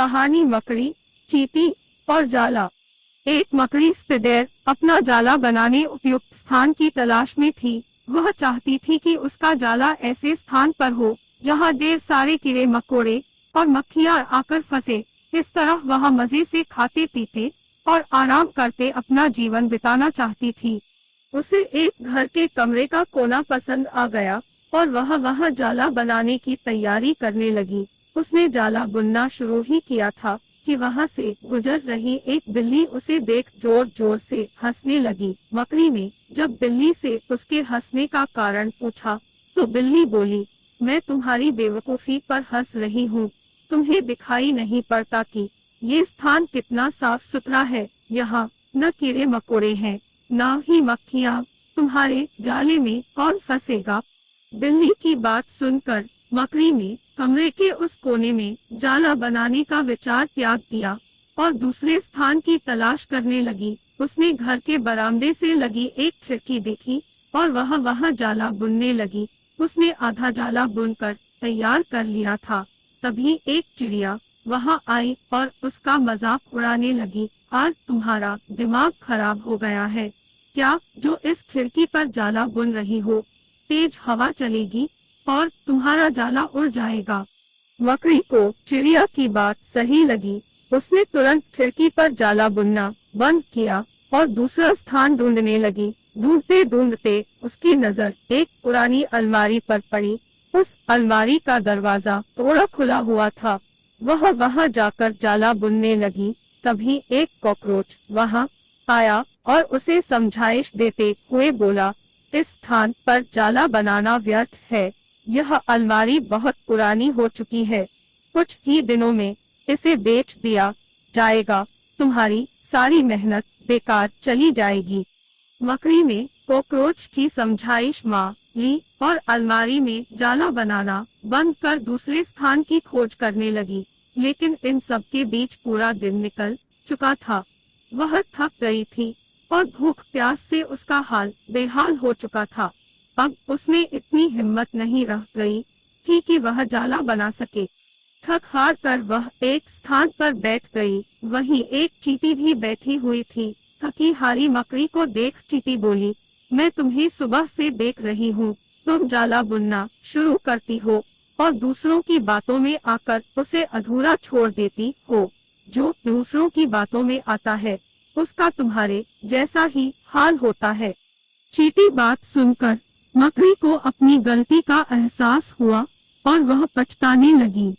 कहानी मकड़ी, चींटी और जाला। एक मकड़ी स्पिडर अपना जाला बनाने उपयुक्त स्थान की तलाश में थी। वह चाहती थी कि उसका जाला ऐसे स्थान पर हो जहां ढेर सारे कीड़े मकोड़े और मक्खियां आकर फंसे। इस तरह वह मजे से खाते पीते और आराम करते अपना जीवन बिताना चाहती थी। उसे एक घर के कमरे का कोना पसंद आ गया और वह वहां जाला बनाने की तैयारी करने लगी। उसने जाला बुनना शुरू ही किया था कि वहां से गुजर रही एक बिल्ली उसे देख जोर जोर से हंसने लगी। मकड़ी ने जब बिल्ली से उसके हंसने का कारण पूछा तो बिल्ली बोली, मैं तुम्हारी बेवकूफी पर हंस रही हूँ। तुम्हें दिखाई नहीं पड़ता कि ये स्थान कितना साफ सुथरा है? यहाँ न कीड़े मकोड़े हैं, न ही मक्खियाँ। तुम्हारे जाले में कौन फंसेगा? बिल्ली की बात सुनकर मकड़ी ने कमरे के उस कोने में जाला बनाने का विचार त्याग दिया और दूसरे स्थान की तलाश करने लगी। उसने घर के बरामदे से लगी एक खिड़की देखी और वह वहां जाला बुनने लगी। उसने आधा जाला बुनकर तैयार कर लिया था। तभी एक चिड़िया वहां आई और उसका मजाक उड़ाने लगी। आज तुम्हारा दिमाग खराब हो गया है क्या, जो इस खिड़की पर जाला बुन रही हो? तेज हवा चलेगी और तुम्हारा जाला उड़ जाएगा। मकड़ी को चिड़िया की बात सही लगी। उसने तुरंत खिड़की पर जाला बुनना बंद किया और दूसरा स्थान ढूंढने लगी। ढूंढते ढूंढते उसकी नजर एक पुरानी अलमारी पर पड़ी। उस अलमारी का दरवाजा थोड़ा खुला हुआ था। वह वहां जाकर जाला बुनने लगी। तभी एक कॉकरोच वहां आया और उसे समझाइश देते हुए बोला, इस स्थान पर जाला बनाना व्यर्थ है। यह अलमारी बहुत पुरानी हो चुकी है। कुछ ही दिनों में इसे बेच दिया जाएगा। तुम्हारी सारी मेहनत बेकार चली जाएगी। मकड़ी ने कॉकरोच की समझाइश मान ली और अलमारी में जाला बनाना बंद कर दूसरे स्थान की खोज करने लगी। लेकिन इन सब के बीच पूरा दिन निकल चुका था। वह थक गई थी और भूख प्यास से उसका हाल बेहाल हो चुका था। अब उसमें इतनी हिम्मत नहीं रह गई थी कि वह जाला बना सके। थक हार कर वह एक स्थान पर बैठ गई। वहीं एक चींटी भी बैठी हुई थी। थकी हारी मकड़ी को देख चींटी बोली, मैं तुम्हें सुबह से देख रही हूँ। तुम जाला बुनना शुरू करती हो और दूसरों की बातों में आकर उसे अधूरा छोड़ देती हो। जो दूसरों की बातों में आता है उसका तुम्हारे जैसा ही हाल होता है। चींटी बात सुनकर मकड़ी को अपनी गलती का एहसास हुआ और वह पछताने लगी।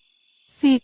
सीख,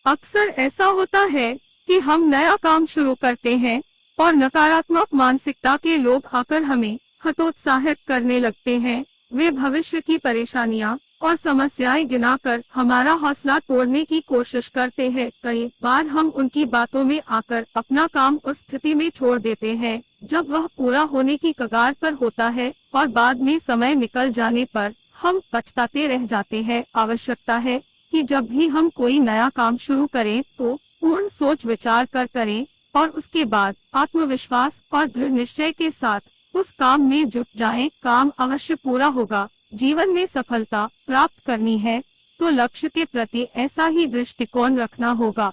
अक्सर ऐसा होता है कि हम नया काम शुरू करते हैं और नकारात्मक मानसिकता के लोग आकर हमें हतोत्साहित करने लगते हैं। वे भविष्य की परेशानियां और समस्याएं गिनाकर हमारा हौसला तोड़ने की कोशिश करते हैं। कई बार हम उनकी बातों में आकर अपना काम उस स्थिति में छोड़ देते हैं जब वह पूरा होने की कगार पर होता है और बाद में समय निकल जाने पर हम पछताते रह जाते हैं। आवश्यकता है कि जब भी हम कोई नया काम शुरू करें तो पूर्ण सोच विचार कर करें और उसके बाद आत्मविश्वास और दृढ़ निश्चय के साथ उस काम में जुट जाएं। काम अवश्य पूरा होगा। जीवन में सफलता प्राप्त करनी है तो लक्ष्य के प्रति ऐसा ही दृष्टिकोण रखना होगा।